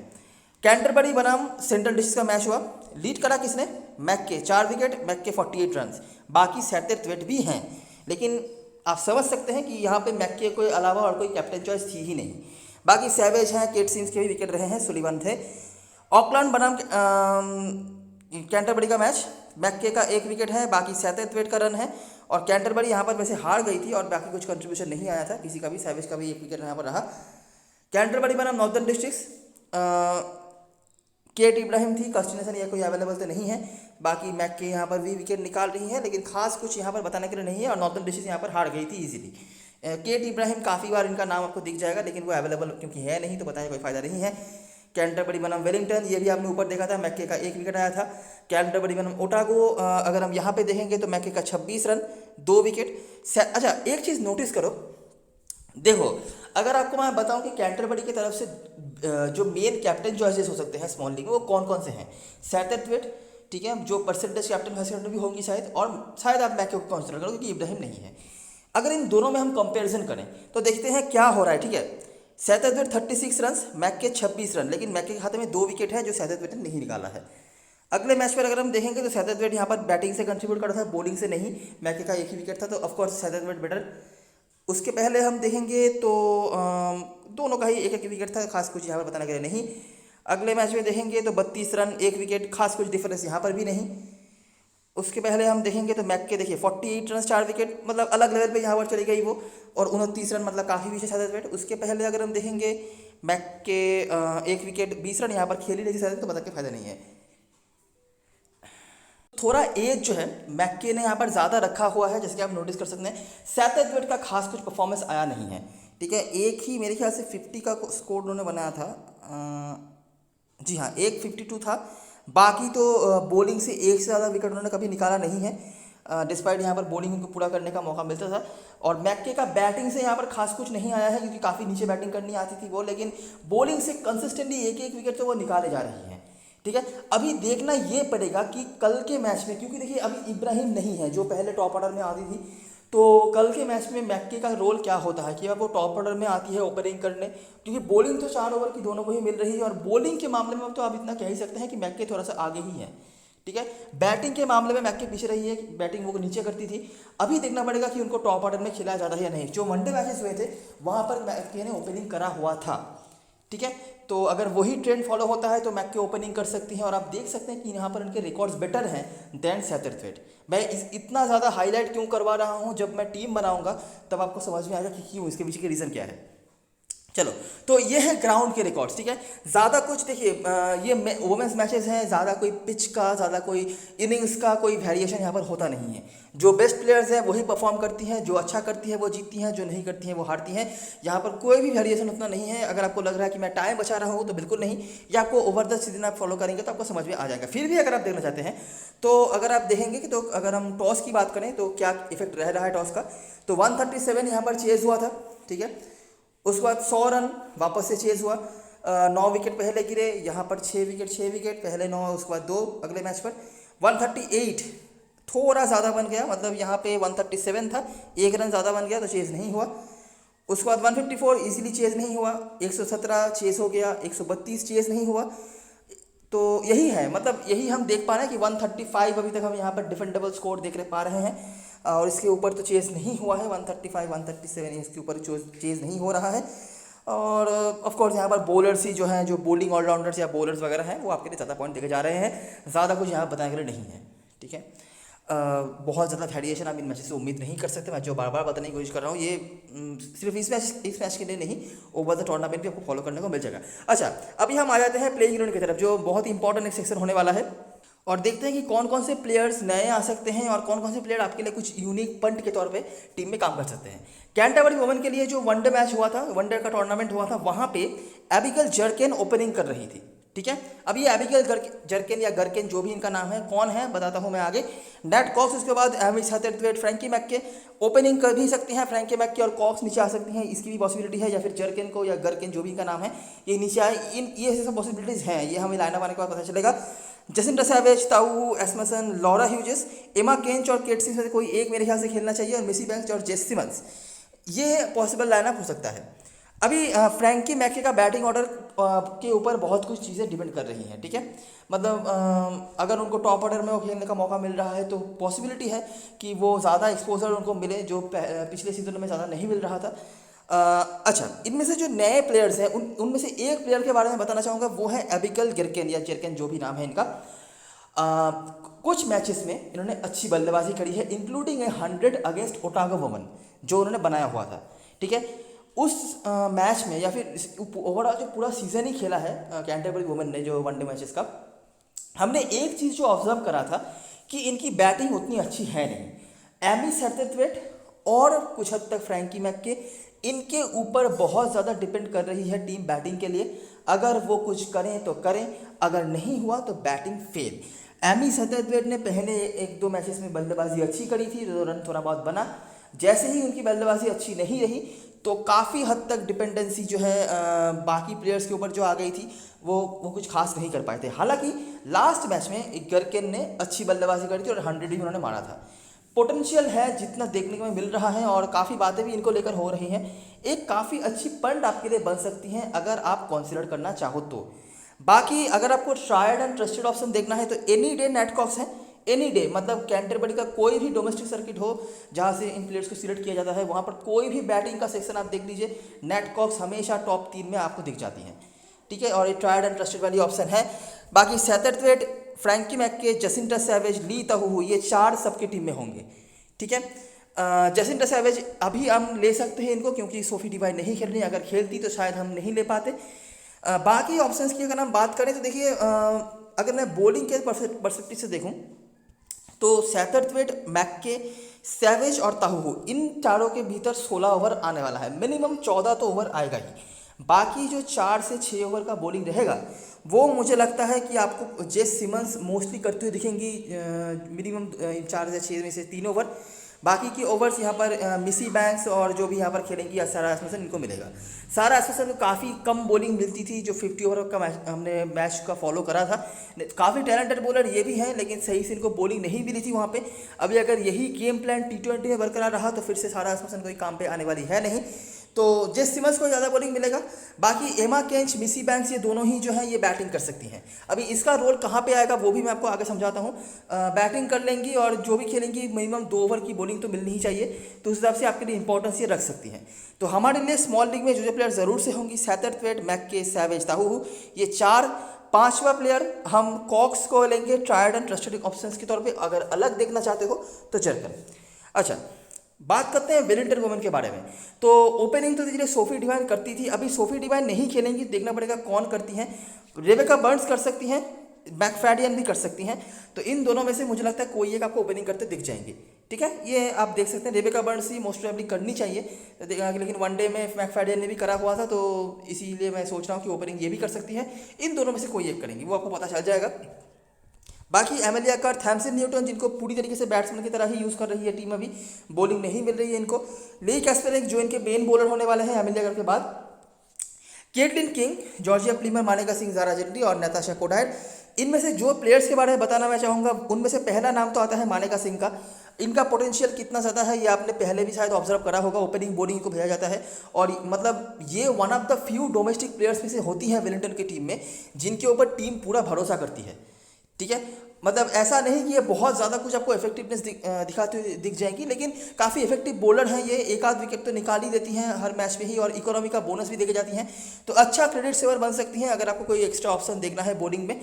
कैंटरबरी बनाम सेंट्रल डिस्ट्रिक्ट का मैच हुआ। लीड करा किसने? मैक्के, 4 विकेट, मैक्के 48 रन। बाकी 77 भी हैं, लेकिन आप समझ सकते हैं कि यहाँ पे मैक्के के अलावा और कोई कैप्टन चॉइस थी ही नहीं। बाकी सैवेज हैं, केट सिम्स के भी विकेट रहे हैं, सुलिवन थे। ऑकलैंड बनाम कैंटरबरी का मैच, मैक्के का 1 विकेट है, बाकी 77 का रन है। और कैंटरबरी यहाँ पर वैसे हार गई थी और बाकी कुछ कंट्रीब्यूशन नहीं आया था किसी का भी, सैवेज का भी 1 विकेट यहाँ पर रहा। कैंटरबरी बनाम नॉर्दर्न डिस्ट्रिक्ट, केट इब्राहिम थी, कस्टिनेशन या कोई अवेलेबल तो नहीं है। बाकी मैक्के यहाँ पर भी विकेट निकाल रही है, लेकिन खास कुछ यहाँ पर बताने के लिए नहीं है। और नॉर्दर्न डिस्ट्रिक्ट यहाँ पर हार गई थी इजीली। केट इब्राहिम काफ़ी बार इनका नाम आपको दिख जाएगा, लेकिन वो अवेलेबल क्योंकि है नहीं, तो बताने कोई फायदा नहीं है। कैंटरबरी बनाम वेलिंगटन, ये भी आपने ऊपर देखा था, मैक्के का 1 विकेट आया था। कैंटरबरी बनाम ओटागो, अगर हम यहाँ पे देखेंगे तो मैक्के का 26 रन, 2 विकेट। अच्छा, एक चीज़ नोटिस करो, देखो, अगर आपको मैं बताऊं कि कैंटरबरी की तरफ से जो मेन कैप्टन चॉइसेस हो सकते हैं स्मॉल लीग में, वो कौन कौन से हैं? सैटेथवेट, ठीक है, जो परसेंटेज कैप्टन वाइस कैप्टन भी होंगी शायद, और शायद आप मैक्के को कंसिडर करो क्योंकि इब्राहिम नहीं है। अगर इन दोनों में हम कंपैरिजन करें तो देखते हैं क्या हो रहा है, ठीक है। सैटेथवेट 36 रन, मैक्के 26 रन, लेकिन मैक्के के खाते में 2 विकेट है जो सैटेथवेट ने नहीं निकाला है। अगले मैच पर अगर हम देखेंगे तो सैटेथवेट यहाँ पर बैटिंग से कंट्रीब्यूट कर रहा था, बॉलिंग से नहीं। मैक्के का 1 ही विकेट था, तो ऑफकोर्स सैटेथवेट बेटर। उसके पहले हम देखेंगे तो दोनों का ही 1 विकेट था, खास कुछ यहाँ पर बताने के लिए नहीं। अगले मैच में देखेंगे तो 32 रन, 1 विकेट, खास कुछ डिफरेंस यहाँ पर भी नहीं। उसके पहले हम देखेंगे तो मैक्के देखिए 48 रन, 4 विकेट, मतलब अलग लेवल पे यहाँ पर चली गई वो, और 29 रन, मतलब काफ़ी पीछे सैटेथवेट। उसके पहले अगर हम देखेंगे मैक्के 1 विकेट, 20 रन यहाँ पर खेली रही सैटेथवेट, तो बता के फायदा नहीं है। थोड़ा एज जो है मैक्के ने यहाँ पर ज़्यादा रखा हुआ है, जैसे कि आप नोटिस कर सकते हैं। सैटेथवेट का खास कुछ परफॉर्मेंस आया नहीं है, ठीक है। एक ही मेरे ख्याल से 50 का स्कोर उन्होंने बनाया था, जी हाँ, एक 52 था। बाकी तो बॉलिंग से एक से ज़्यादा विकेट उन्होंने कभी निकाला नहीं है, डिस्पाइट यहाँ पर बॉलिंग उनको पूरा करने का मौका मिलता था। और मैक्के का बैटिंग से यहाँ पर खास कुछ नहीं आया है, क्योंकि काफ़ी नीचे बैटिंग करनी आती थी वो, लेकिन बॉलिंग से कंसिस्टेंटली एक एक विकेट तो वो निकाले जा रही हैं, ठीक है। अभी देखना ये पड़ेगा कि कल के मैच में, क्योंकि देखिए अभी इब्राहिम नहीं है जो पहले टॉप ऑर्डर में आती थी, तो कल के मैच में मैक्के का रोल क्या होता है कि अब वो टॉप ऑर्डर में आती है ओपनिंग करने, क्योंकि बॉलिंग तो 4 ओवर की दोनों को ही मिल रही है। और बॉलिंग के मामले में तो आप इतना कह ही सकते हैं कि मैक्के थोड़ा सा आगे ही है, ठीक है। बैटिंग के मामले में मैक्के पीछे रही है, बैटिंग वो नीचे करती थी। अभी देखना पड़ेगा कि उनको टॉप ऑर्डर में खिलाया जाता है या नहीं। जो वनडे मैचेस हुए थे वहाँ पर मैक्के ने ओपनिंग करा हुआ था, ठीक है। तो अगर वही ट्रेंड फॉलो होता है तो मैक्के ओपनिंग कर सकती हैं। और आप देख सकते हैं कि यहाँ पर उनके रिकॉर्ड्स बेटर हैं दैन सैटेथवेट। मैं इतना ज़्यादा हाईलाइट क्यों करवा रहा हूँ, जब मैं टीम बनाऊंगा तब आपको समझ में आएगा कि क्यों, इसके पीछे के रीज़न क्या है। चलो, तो ये है ग्राउंड के रिकॉर्ड्स, ठीक है। ज़्यादा कुछ देखिए, ये वोमेंस मैचेस हैं, ज़्यादा कोई पिच का, ज़्यादा कोई इनिंग्स का कोई वेरिएशन यहाँ पर होता नहीं है। जो बेस्ट प्लेयर्स हैं वही परफॉर्म करती हैं, जो अच्छा करती है वो जीतती हैं, जो नहीं करती हैं वो हारती हैं। यहाँ पर कोई भी वेरिएशन उतना नहीं है। अगर आपको लग रहा है कि मैं टाइम बचा रहा हूँ तो बिल्कुल नहीं, या आपको ओवर द सीजन आप फॉलो करेंगे तो आपको समझ में आ जाएगा। फिर भी अगर आप देखना चाहते हैं तो अगर आप देखेंगे कि, तो अगर हम टॉस की बात करें तो क्या इफेक्ट रह रहा है टॉस का, तो 137 यहाँ पर चेज हुआ था, ठीक है। उसके बाद 100 रन वापस से चेज हुआ, 9 विकेट पहले गिरे, यहाँ पर 6 विकेट, पहले 9, उसके बाद 2 अगले मैच पर। 138 थोड़ा ज़्यादा बन गया, मतलब यहाँ पे 137 था, 1 रन ज़्यादा बन गया तो चेज नहीं हुआ। उसके बाद 154 इजीली चेज नहीं हुआ, 117 चेज हो गया, 132 चेज नहीं हुआ, तो यही है, मतलब यही हम देख पा रहे हैं कि 135 अभी तक हम यहाँ पर डिफेंडेबल स्कोर देख पा रहे हैं, और इसके ऊपर तो चेज़ नहीं हुआ है। 135 137 इसके ऊपर चेज़ नहीं हो रहा है। और ऑफ कोर्स यहाँ पर बॉलर्स ही जो हैं, जो बॉलिंग ऑलराउंडर्स या बॉलर्स वगैरह हैं, वो आपके लिए ज़्यादा पॉइंट देखे जा रहे हैं, ज़्यादा कुछ यहाँ बताने के लिए नहीं है। ठीक है, बहुत ज़्यादा वेरिएशन आप इन मैचेस से उम्मीद नहीं कर सकते। मैं जो बार बार बताने की कोशिश कर रहा हूँ, ये सिर्फ इस मैच के लिए नहीं, ओवर द टूर्नामेंट भी आपको फॉलो करने को मिल जाएगा। अच्छा, अभी हम आ जाते हैं प्लेइंग 11 की तरफ, जो बहुत ही इंपॉर्टेंट एक सेक्शन होने वाला है, और देखते हैं कि कौन कौन से प्लेयर्स नए आ सकते हैं और कौन कौन से प्लेयर आपके लिए कुछ यूनिक पंट के तौर पे टीम में काम कर सकते हैं। कैंटरबरी वुमेन के लिए जो वनडे मैच हुआ था, वनडे का टूर्नामेंट हुआ था, वहाँ पे एबिगेल जर्केन ओपनिंग कर रही थी। ठीक है, अब ये एबिगेल जर्केन या गर्केन जो भी इनका नाम है, कौन है बताता हूँ मैं आगे। नेट कॉक्स, उसके बाद एमिस हेथरथवेट, फ्रैंकी मैक्के ओपनिंग कर भी सकती हैं। फ्रैंकी मैक्के और कॉक्स नीचे आ सकती हैं, इसकी भी पॉसिबिलिटी है, या फिर जर्केन को या गर्केन जो भी इनका नाम है ये नीचे आए। ये सब पॉसिबिलिटीज़ हैं, ये हमें लाइनअप आने के बाद पता चलेगा। जसिंटा सैवेज, ताऊ एस्मसन, लॉरा ह्यूजेस, एमा केंच और केट सिम्स में से कोई एक मेरे ख्याल से खेलना चाहिए, और मिसी बैंक्स और जेस सिमंस, ये पॉसिबल लाइनअप हो सकता है। अभी फ्रैंकी मैके का बैटिंग ऑर्डर के ऊपर बहुत कुछ चीज़ें डिपेंड कर रही हैं। ठीक है, मतलब अगर उनको टॉप ऑर्डर में वो खेलने का मौका मिल रहा है तो पॉसिबिलिटी है कि वो ज़्यादा एक्सपोजर उनको मिले, जो पिछले सीजन में ज़्यादा नहीं मिल रहा था। अच्छा, इनमें से जो नए प्लेयर्स हैं उनमें से एक प्लेयर के बारे में बताना चाहूँगा, वो है एबिगेल जर्केन या जर्केन जो भी नाम है इनका। कुछ मैचेस में इन्होंने अच्छी बल्लेबाजी करी है, इंक्लूडिंग 100 अगेंस्ट ओटागो वुमेन जो उन्होंने बनाया हुआ था। ठीक है, उस मैच में या फिर ओवरऑल जो पूरा सीजन ही खेला है कैंटरबरी वुमेन ने, जो वनडे मैचेस का, हमने एक चीज़ जो ऑब्जर्व करा था कि इनकी बैटिंग उतनी अच्छी है नहीं। एमिस हेथरथवेट और कुछ हद तक फ्रैंकी मैक्के, इनके ऊपर बहुत ज़्यादा डिपेंड कर रही है टीम बैटिंग के लिए। अगर वो कुछ करें तो करें, अगर नहीं हुआ तो बैटिंग फेल। एमिस हेथरथवेट ने पहले 1-2 मैचेस में बल्लेबाजी अच्छी करी थी, तो रन थोड़ा बहुत बना। जैसे ही उनकी बल्लेबाजी अच्छी नहीं रही तो काफ़ी हद तक डिपेंडेंसी जो है बाकी प्लेयर्स के ऊपर जो आ गई थी, वो कुछ खास नहीं कर पाए थे। हालांकि लास्ट मैच में एक गर्केन ने अच्छी बल्लेबाजी करी थी और 100 भी उन्होंने मारा था। पोटेंशियल है जितना देखने को मिल रहा है, और काफ़ी बातें भी इनको लेकर हो रही हैं। एक काफ़ी अच्छी पंट आपके लिए बन सकती हैं अगर आप कंसिडर करना चाहो तो। बाकी अगर आपको ट्रायड एंड ट्रस्टेड ऑप्शन देखना है तो एनी डे नेट कॉक्स है। एनी डे मतलब कैंटरबरी का कोई भी डोमेस्टिक सर्किट हो जहाँ से इन प्लेयर्स को सिलेक्ट किया जाता है, वहाँ पर कोई भी बैटिंग का सेक्शन आप देख लीजिए, नेट कॉक्स हमेशा टॉप 3 में आपको दिख जाती हैं। ठीक है, और ये ट्रायड एंड ट्रस्टेड वाली ऑप्शन है। बाकी सेथरथवेट, फ्रैंकी मैक्के, जसिंटा सैवेज, ली ताहू, ये 4 सबके टीम में होंगे। ठीक है, जसिंटा सैवेज अभी हम ले सकते हैं इनको, क्योंकि सोफी डिवाइन नहीं खेल रही, अगर खेलती तो शायद हम नहीं ले पाते। बाकी ऑप्शंस की अगर हम बात करें तो देखिए, अगर मैं बॉलिंग के परस्पेक्टिव से देखूं तो सेथरथवेट, मैक्के, सैवेज और ताहू, इन चारों के भीतर 16 ओवर आने वाला है। मिनिमम 14 तो ओवर आएगा ही। बाकी जो 4 से 6 ओवर का बॉलिंग रहेगा वो मुझे लगता है कि आपको जेस सिमंस मोस्टली करते हुए दिखेंगी, मिनिमम 4 से 6 में से 3 ओवर। बाकी की ओवर्स यहाँ पर मिसी बैंक्स और जो भी यहाँ पर खेलेंगी सारा एस्मसन, इनको मिलेगा। सारा एस्मसन को काफ़ी कम बॉलिंग मिलती थी, जो 50 ओवर का हमने मैच का फॉलो करा था। काफ़ी टैलेंटेड बॉलर ये भी हैं, लेकिन सही से इनको बॉलिंग नहीं मिली थी वहाँ पे। अभी अगर यही गेम प्लान T20 में बरकरार रहा तो फिर से सारा एस्मसन कोई काम पे आने वाली है नहीं, तो जेस सिमंस को ज़्यादा बॉलिंग मिलेगा। बाकी एमा केंच, मिसी बैंक्स, ये दोनों ही जो हैं ये बैटिंग कर सकती हैं। अभी इसका रोल कहाँ पे आएगा वो भी मैं आपको आगे समझाता हूँ। बैटिंग कर लेंगी और जो भी खेलेंगी मिनिमम 2 ओवर की बॉलिंग तो मिलनी ही चाहिए, तो उस हिसाब से आपके लिए इंपॉर्टेंस ये रख सकती हैं। तो हमारे लिए स्मॉल लीग में जो प्लेयर ज़रूर से होंगी, सेथरथवेट, मैक्के, सैवेज, ताहू, ये 4। 5वां प्लेयर हम कॉक्स को लेंगे ट्रायड एंड ट्रस्टेड ऑप्शंस के तौर पे, अगर अलग देखना चाहते हो तो जर्कन। अच्छा, बात करते हैं वेलिंगटन वुमेन के बारे में। तो ओपनिंग तो धीरे सोफी डिवाइन करती थी, अभी सोफी डिवाइन नहीं खेलेंगी, देखना पड़ेगा कौन करती हैं। रेबेका बर्न्स कर सकती हैं, मैकफैडियन भी कर सकती हैं, तो इन दोनों में से मुझे लगता है कोई एक आपको ओपनिंग करते दिख जाएंगे। ठीक है, ये आप देख सकते हैं। रेबेका बर्न्स ही मोस्ट प्रोबेबली करनी चाहिए, लेकिन वनडे में मैकफैडियन ने भी करा हुआ था, तो इसीलिए मैं सोच रहा हूँ कि ओपनिंग ये भी कर सकती है। इन दोनों में से कोई एक करेंगी, वो आपको पता चल जाएगा। बाकी एमिलिया कर्ट, थैमसन न्यूटन, जिनको पूरी तरीके से बैट्समैन की तरह ही यूज़ कर रही है टीम, अभी बॉलिंग नहीं मिल रही है इनको। ली कैस्पेरिक जो इनके मेन बॉलर होने वाले हैं एमिलिया कर्ट के बाद। केटलिन किंग, जॉर्जिया प्लीमर, मानेका सिंह, जारा जेटली और नताशा कोडायर, इनमें से जो प्लेयर्स के बारे में बताना मैं चाहूँगा, उनमें से पहला नाम तो आता है मानेका सिंह का। इनका पोटेंशियल कितना ज़्यादा है ये आपने पहले भी शायद ऑब्जर्व करा होगा। ओपनिंग बॉलिंग को भेजा जाता है और मतलब ये one of the few domestic players में से होती है वेलिंगटन की टीम में जिनके ऊपर टीम पूरा भरोसा करती है। ठीक है, मतलब ऐसा नहीं कि ये बहुत ज़्यादा कुछ आपको इफेक्टिवनेस दिखाते हुए दिख जाएंगी, लेकिन काफ़ी इफेक्टिव बॉलर हैं ये। एक आध विकेट तो निकाल ही देती हैं हर मैच में ही और इकोनॉमी का बोनस भी देके जाती हैं, तो अच्छा क्रेडिट सेवर बन सकती हैं अगर आपको कोई एक्स्ट्रा ऑप्शन देखना है बॉलिंग में।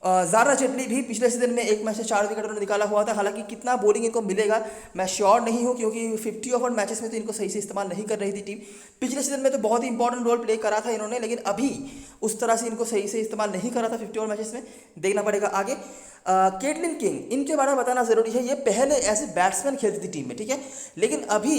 ज़ारा जेटली भी पिछले सीजन में एक मैच से 4 विकेट उन्होंने निकाला हुआ था। हालांकि कितना बॉलिंग इनको मिलेगा मैं श्योर नहीं हूं, क्योंकि 50 ओवर मैचेस में तो इनको सही से इस्तेमाल नहीं कर रही थी टीम। पिछले सीजन में तो बहुत ही इंपॉर्टेंट रोल प्ले करा था इन्होंने, लेकिन अभी उस तरह से इनको सही से इस्तेमाल नहीं करा था 50 ओवर मैचेस में, देखना पड़ेगा आगे। केटलिन किंग, इनके बारे में बताना ज़रूरी है। ये पहले ऐसे बैट्समैन खेलती थी टीम में, ठीक है, लेकिन अभी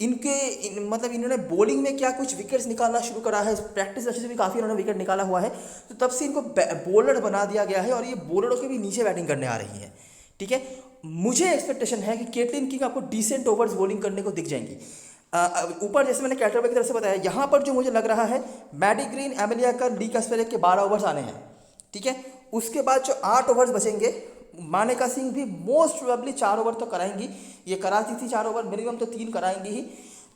मतलब इन्होंने बॉलिंग में क्या कुछ विकेट्स निकालना शुरू करा है। प्रैक्टिस अच्छे से भी काफ़ी इन्होंने विकेट निकाला हुआ है, तो तब से इनको बॉलर बना दिया गया है और ये बॉलरों के भी नीचे बैटिंग करने आ रही है। ठीक है, मुझे एक्सपेक्टेशन है कि केटलिन किंग आपको डिसेंट ओवर्स बॉलिंग करने को दिख जाएंगी। ऊपर जैसे मैंने कैटरबैक की तरफ से बताया, यहाँ पर जो मुझे लग रहा है मैडी ग्रीन, एमिलिया कर, डी कैस्पेरेक के 12 ओवर्स आने हैं। ठीक है, उसके बाद जो 8 ओवर्स बचेंगे, मानेका सिंह भी मोस्ट प्रोबेबली 4 ओवर तो कराएंगी। ये कराती थी 4 ओवर, मिनिमम तो 3 कराएंगी ही।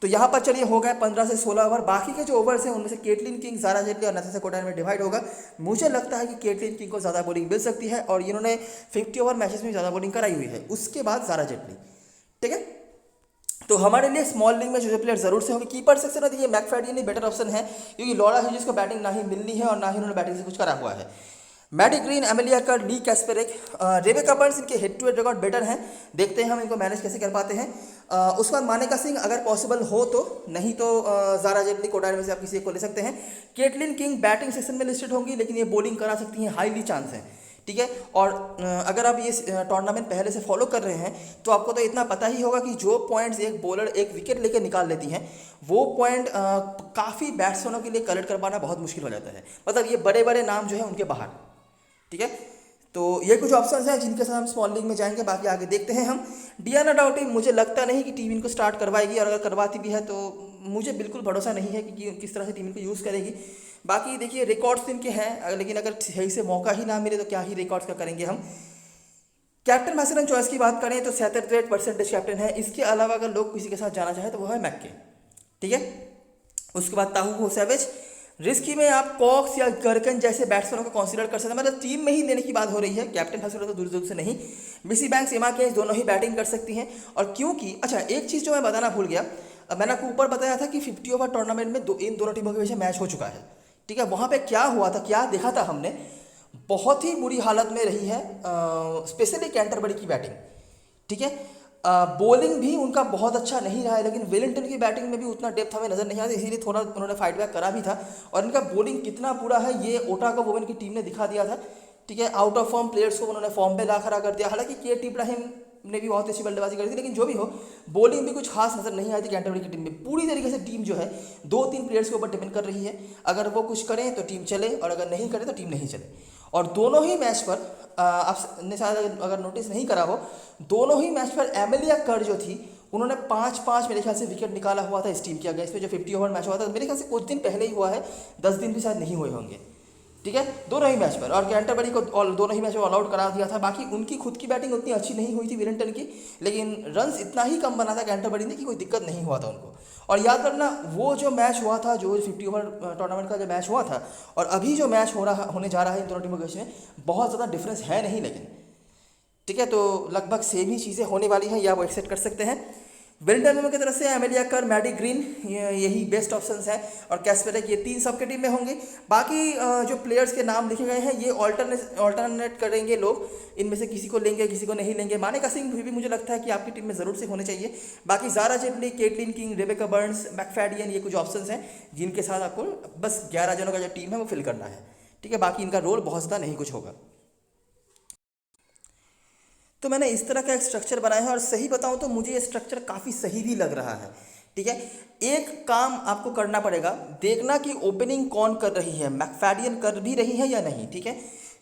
तो यहाँ पर चलिए हो गए 15 से 16 ओवर। बाकी के जो ओवर्स हैं उनमें से केटलिन किंग, ज़ारा जेटली और नथन कोटाइन में डिवाइड होगा। मुझे लगता है कि केटलिन किंग को ज़्यादा बॉलिंग मिल सकती है और इन्होंने 50 ओवर मैचेस में ज़्यादा बॉलिंग कराई हुई है। उसके बाद ज़ारा जेटली। ठीक है, तो हमारे लिए स्मॉल लीग में जो प्लेयर जरूर से होंगे। कीपर सेक्शन में देखिए मैकफैडियन ही बेटर ऑप्शन है, क्योंकि लॉरा ह्यूजिस को बैटिंग ना ही मिलनी है और ना ही उन्होंने बैटिंग से कुछ करा हुआ है। Maddie Green, Amelia Kerr, Leigh Kasperek, Rebecca Burns, इनके head to head record better हैं। देखते हैं हम इनको मैनेज कैसे कर पाते हैं। उसके बाद मानेका सिंह अगर पॉसिबल हो तो, नहीं तो ज़ारा जेटली, कोटाइन में से आप किसी एक को ले सकते हैं। केटलिन किंग बैटिंग सेक्शन में लिस्टेड होंगी, लेकिन ये बॉलिंग करा सकती हैं, हाईली चांस है। ठीक है, और अगर आप ये टूर्नामेंट पहले से फॉलो कर रहे हैं तो आपको तो इतना पता ही होगा कि जो पॉइंट्स एक बॉलर एक विकेट लेकर निकाल लेती हैं, वो पॉइंट काफ़ी बैट्समैनों के लिए कलेक्ट कर पाना बहुत मुश्किल हो जाता है। मतलब ये बड़े बड़े नाम जो है उनके बाहर। ठीक है, तो ये कुछ ऑप्शंस हैं जिनके साथ हम स्मॉल लीग में जाएंगे, बाकी आगे देखते हैं हम। डियाना डाउटी, मुझे लगता नहीं कि टीम इनको स्टार्ट करवाएगी, और अगर करवाती भी है तो मुझे बिल्कुल भरोसा नहीं है कि किस तरह से टीम इनको यूज़ करेगी। बाकी देखिए रिकॉर्ड्स इनके हैं, लेकिन अगर सही से मौका ही ना मिले तो क्या ही रिकॉर्ड्स का करेंगे हम। कैप्टन मैसेडन चॉइस की बात करें तो 77% कैप्टन है। इसके अलावा अगर लोग किसी के साथ जाना चाहें तो वो है मैक्के। ठीक है, उसके बाद ताहू सैवेज। रिस्की में आप कॉक्स या गर्कन जैसे बैट्समैनों को कंसीडर कर सकते हैं, मतलब टीम में ही लेने की बात हो रही है। कैप्टन फैसला तो दूर दूर से नहीं। मिसी बैंक्स, एमा केज दोनों ही बैटिंग कर सकती हैं। और क्योंकि अच्छा एक चीज़ जो मैं बताना भूल गया, मैंने आपको ऊपर बताया था कि 50 ओवर टूर्नामेंट में इन दोनों टीमों के बीच मैच हो चुका है। ठीक है, वहाँ पे क्या हुआ था, क्या देखा था हमने, बहुत ही बुरी हालत में रही है स्पेशली कैंटरबरी की बैटिंग। ठीक है, बॉलिंग भी उनका बहुत अच्छा नहीं रहा है, लेकिन वेलिंगटन की बैटिंग में भी उतना डेप्थ हमें नजर नहीं आता, इसीलिए थोड़ा उन्होंने फाइट बैक करा भी था। और इनका बॉलिंग कितना बुरा है ये ओटागो वुमेन की टीम ने दिखा दिया था। ठीक है, आउट ऑफ फॉर्म प्लेयर्स को उन्होंने फॉर्म पे ला खड़ा कर दिया। हालांकि केट इब्राहिम ने भी बहुत अच्छी बल्लेबाजी करी थी, लेकिन जो भी हो बॉलिंग भी कुछ खास नजर नहीं आई थी कैंटरबरी की टीम में। पूरी तरीके से टीम जो है 2-3 प्लेयर्स के ऊपर डिपेंड कर रही है। अगर वो कुछ करें तो टीम चले, और अगर नहीं करें तो टीम नहीं चले। और दोनों ही मैच पर आपने शायद अगर नोटिस नहीं करा हो, दोनों ही मैच पर एमिलिया कर जो थी उन्होंने 5-5 मेरे ख्याल से विकेट निकाला हुआ था इस टीम के अगेंस्ट पे। जो 50 ओवर मैच हुआ था मेरे ख्याल से कुछ दिन पहले ही हुआ है, 10 दिन भी शायद नहीं हुए होंगे। ठीक है, दोनों ही मैच पर, और कैंटरबरी को दोनों ही मैच में ऑल आउट करा दिया था। बाकी उनकी खुद की बैटिंग उतनी अच्छी नहीं हुई थी वेलिंगटन की, लेकिन रन्स इतना ही कम बना था कैंटरबरी ने कि कोई दिक्कत नहीं हुआ था उनको। और याद रखना वो जो मैच हुआ था, जो 50 ओवर टूर्नामेंट का जो मैच हुआ था और अभी जो मैच होने जा रहा है इन दोनों टीमों के बीच में, बहुत ज़्यादा डिफरेंस है नहीं, लेकिन ठीक है, तो लगभग सेम ही चीज़ें होने वाली हैं, या वो एक्सेप्ट कर सकते हैं। वेलिंगटन की तरफ से एमिलिया कर, मैडी ग्रीन, यही बेस्ट ऑप्शंस हैं, और कैस्पेरेक, ये 3 सबके टीम में होंगे। बाकी जो प्लेयर्स के नाम लिखे गए हैं ये ऑल्टरनेट करेंगे लोग, इनमें से किसी को लेंगे किसी को नहीं लेंगे। मानेका सिंह भी मुझे लगता है कि आपकी टीम में ज़रूर से होने चाहिए। बाकी Zara Jetley, Caitlin King, Rebecca Burns, McFadyen, ये कुछ ऑप्शंस हैं जिनके साथ आपको बस 11 जनों का जो टीम है वो फिल करना है। ठीक है, बाकी इनका रोल बहुत ज़्यादा नहीं कुछ होगा। तो मैंने इस तरह का एक स्ट्रक्चर बनाया है, और सही बताऊं तो मुझे ये स्ट्रक्चर काफ़ी सही भी लग रहा है। ठीक है, एक काम आपको करना पड़ेगा, देखना कि ओपनिंग कौन कर रही है, मैकफैडियन कर भी रही है या नहीं। ठीक है,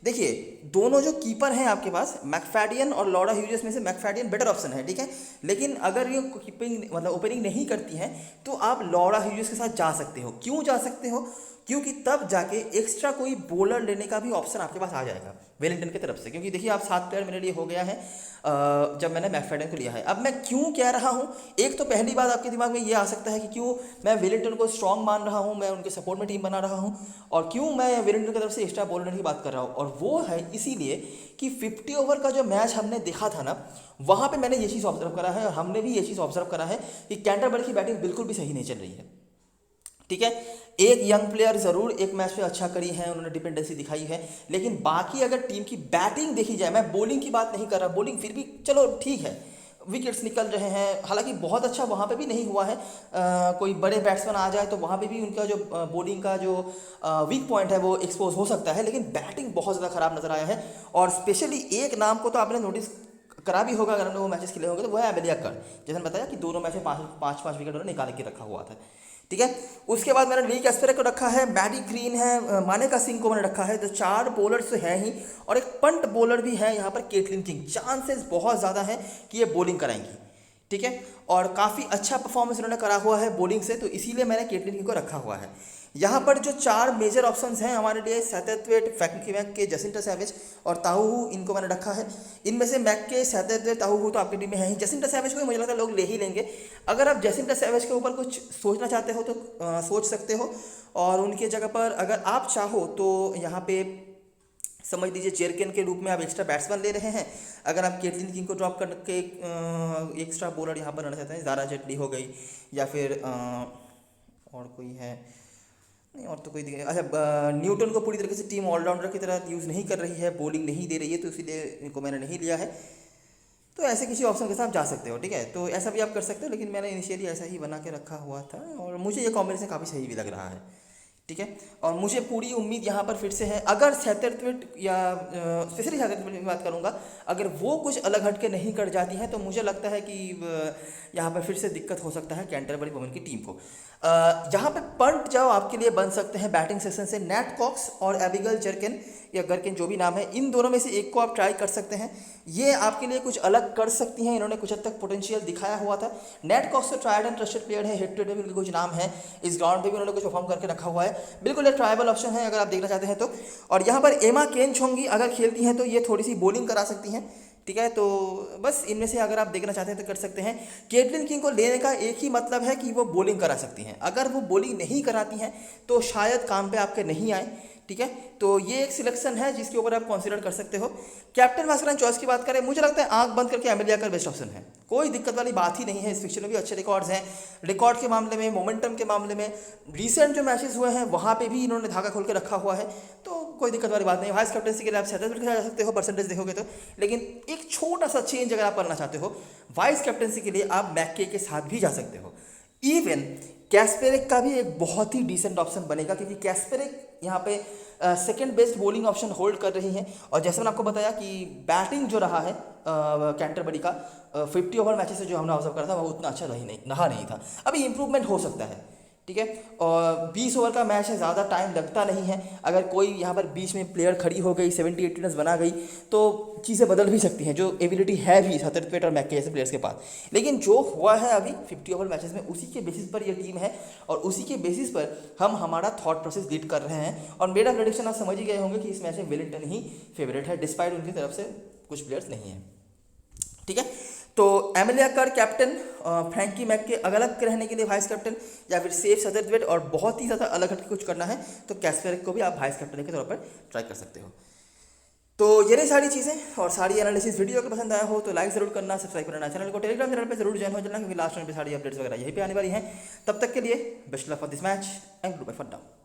देखिए दोनों जो कीपर हैं आपके पास, मैकफैडियन और लॉरा ह्यूजेस में से मैकफैडियन बेटर ऑप्शन है, ठीक है। लेकिन अगर ये कीपिंग मतलब ओपनिंग नहीं करती हैं तो आप लॉरा ह्यूजेस के साथ जा सकते हो। क्यों जा सकते हो? क्योंकि तब जाके एक्स्ट्रा कोई बॉलर लेने का भी ऑप्शन आपके पास आ जाएगा वेलिंगटन की तरफ से। क्योंकि देखिए आप 7 प्लेयर मेरे लिए हो गया है जब मैंने मैकफैडन को लिया है। अब मैं क्यों कह रहा हूँ, एक तो पहली बात आपके दिमाग में ये आ सकता है कि क्यों मैं वेलिंगटन को स्ट्रांग मान रहा हूँ, मैं उनके सपोर्ट में टीम बना रहा हूँ, और क्यों मैं वेलिंगटन की तरफ से एक्स्ट्रा बॉलर की बात कर रहा हूँ। और वो है इसीलिए कि 50 ओवर का जो मैच हमने देखा था ना, वहाँ पर मैंने ये चीज़ ऑब्जर्व करा है और हमने भी ये चीज़ ऑब्जर्व करा है कि कैंटरबरी की बैटिंग बिल्कुल भी सही नहीं चल रही है, ठीक है। एक यंग प्लेयर ज़रूर एक मैच में अच्छा करी है, उन्होंने डिपेंडेंसी दिखाई है, लेकिन बाकी अगर टीम की बैटिंग देखी जाए, मैं बॉलिंग की बात नहीं कर रहा, बॉलिंग फिर भी चलो ठीक है, विकेट्स निकल रहे हैं, हालांकि बहुत अच्छा वहाँ पे भी नहीं हुआ है। कोई बड़े बैट्समैन आ जाए तो वहाँ पे भी उनका जो बॉलिंग का जो वीक पॉइंट है वो एक्सपोज हो सकता है, लेकिन बैटिंग बहुत ज़्यादा ख़राब नज़र आया है। और स्पेशली एक नाम को तो आपने नोटिस करा भी होगा अगर हमने वो मैचेस खेले होंगे, तो वो है एमिलिया कर। जैसे मैंने बताया कि दोनों मैच में पाँच विकेट उन्होंने निकाल के रखा हुआ था, ठीक है। उसके बाद मैंने ली कैस्पेरे को रखा है, मैडी ग्रीन है, मानेका सिंह को मैंने रखा है। तो 4 बॉलर्स तो हैं ही, और एक पंट बॉलर भी है यहाँ पर केटलिन किंग। चांसेस बहुत ज़्यादा हैं कि ये बॉलिंग कराएंगी, ठीक है। और काफ़ी अच्छा परफॉर्मेंस उन्होंने करा हुआ है बॉलिंग से, तो इसीलिए मैंने केटलिन किंग को रखा हुआ है। यहाँ पर जो 4 मेजर ऑप्शंस हैं हमारे लिए, सैथरथवेट, फ्रैंकी मैक के, जसिंटा सैवेज और ताहू, इनको मैंने रखा है। इनमें से मैक के, सैथरथवेट, ताहू तो आपकी टीम में है ही। जसिंटा सैवेज को मुझे लगता है लोग ले ही लेंगे। अगर आप जसिंटा सैवेज के ऊपर कुछ सोचना चाहते हो तो सोच सकते हो, और उनकी जगह पर अगर आप चाहो तो यहाँ पे समझ लीजिए जेरकिन के रूप में आप एक्स्ट्रा बैट्समैन ले रहे हैं। अगर आप केटलिन किंग को ड्रॉप करके एक्स्ट्रा बॉलर यहाँ पर लाना चाहते हैं, ज़ारा जेटली हो गई, या फिर और कोई है नहीं, और तो कोई दिखे। अच्छा, न्यूटन को पूरी तरीके से टीम ऑलराउंडर की तरह यूज़ नहीं कर रही है, बॉलिंग नहीं दे रही है, तो इसीलिए इनको मैंने नहीं लिया है। तो ऐसे किसी ऑप्शन के साथ जा सकते हो, ठीक है। तो ऐसा भी आप कर सकते हो, लेकिन मैंने इनिशियली ऐसा ही बना के रखा हुआ था, और मुझे ये कॉम्बिनेशन काफ़ी सही भी लग रहा है, ठीक है। और मुझे पूरी उम्मीद यहाँ पर फिर से है, अगर सैथरथवेट या स्पेशली सैथरथवेट की बात करूँगा, अगर वो कुछ अलग हट के नहीं कर जाती हैं तो मुझे लगता है कि यहाँ पर फिर से दिक्कत हो सकता है कैंटरबरी वुमेन की टीम को। जहाँ पे पंट जाओ आपके लिए बन सकते हैं बैटिंग सेशन से नैट कॉक्स और एबिगेल जर्किन या गर्किन, जो भी नाम है, इन दोनों में से एक को आप ट्राई कर सकते हैं। ये आपके लिए कुछ अलग कर सकती हैं, इन्होंने कुछ हद तक पोटेंशियल दिखाया हुआ था। नैट कॉक्स तो ट्राइड एंड ट्रस्टेड प्लेयर है, हिट टू हिट भी कुछ नाम है, इस ग्राउंड पे भी उन्होंने कुछ परफॉर्म करके रखा हुआ है। बिल्कुल एक ट्रायबल ऑप्शन है अगर आप देखना चाहते हैं तो। और यहाँ पर एमा केनचोंगी अगर खेलती हैं तो ये थोड़ी सी बॉलिंग करा सकती हैं, ठीक है। तो बस इनमें से अगर आप देखना चाहते हैं तो कर सकते हैं। केटलिन किंग को लेने का एक ही मतलब है कि वो बॉलिंग करा सकती हैं। अगर वो बॉलिंग नहीं कराती हैं तो शायद काम पे आपके नहीं आए, ठीक है। तो ये एक सिलेक्शन है जिसके ऊपर आप कंसीडर कर सकते हो। कैप्टन वाइस कैप्टन चॉइस की बात करें, मुझे लगता है आंख बंद करके एमिलिया कर बेस्ट ऑप्शन है, कोई दिक्कत वाली बात ही नहीं है। इस फिक्चर में भी अच्छे रिकॉर्ड्स हैं, रिकॉर्ड के मामले में, मोमेंटम के मामले में, रिसेंट जो मैचेस हुए हैं वहाँ पे भी इन्होंने धागा खोल के रखा हुआ है, तो कोई दिक्कत वाली बात नहीं। वाइस कैप्टनसी के लिए आप सैथरथवेट के साथ जा सकते हो परसेंटेज देखोगे तो, लेकिन एक छोटा सा चेंज अगर आप करना चाहते हो, वाइस कैप्टनसी के लिए आप मैकके के साथ भी जा सकते हो। इवन कैस्पेरिक का भी एक बहुत ही डिसेंट ऑप्शन बनेगा, क्योंकि कैस्पेरिक यहाँ पे second best bowling option hold कर रही हैं। और जैसे मैंने आपको बताया कि बैटिंग जो रहा है कैंटरबरी का 50 ओवर मैचेस से जो हमने ऑब्जर्व करा था वो उतना अच्छा रहा नहीं था, अभी इंप्रूवमेंट हो सकता है, ठीक है। और 20 ओवर का मैच है, ज़्यादा टाइम लगता नहीं है। अगर कोई यहाँ पर बीच में प्लेयर खड़ी हो गई, 70-80 रन बना गई, तो चीज़ें बदल भी सकती हैं, जो एबिलिटी है भी सैथरथवेट और मैकके जैसे प्लेयर्स के पास। लेकिन जो हुआ है अभी 50 ओवर मैचेस में, उसी के बेसिस पर ये टीम है, और उसी के बेसिस पर हम हमारा थॉट प्रोसेस लीड कर रहे हैं। और मेरा प्रेडिक्शन आप समझ ही गए होंगे कि इस मैच में वेलिंगटन ही फेवरेट है, डिस्पाइट उनकी तरफ से कुछ प्लेयर्स नहीं हैं, ठीक है। तो एमिलिया कर कैप्टन, फ्रैंकी मैक के अलग रहने के लिए वाइस कैप्टन, या फिर सेफ सैथरथवेट, और बहुत ही ज़्यादा अलग हटके कुछ करना है तो कैस्पेरिक को भी आप वाइस कैप्टन के तौर पर ट्राई कर सकते हो। तो ये रही सारी चीज़ें और सारी एनालिसिस। वीडियो को पसंद आया हो तो लाइक ज़रूर करना, सब्सक्राइब करना, चैनल को टेलीग्राम चैनल पर जरूर ज्वाइन हो जाना, क्योंकि लास्ट टाइम पे सारी अपडेट्स वगैरह यहीं पे आने वाली हैं। तब तक के लिए best luck for this match and goodbye for now.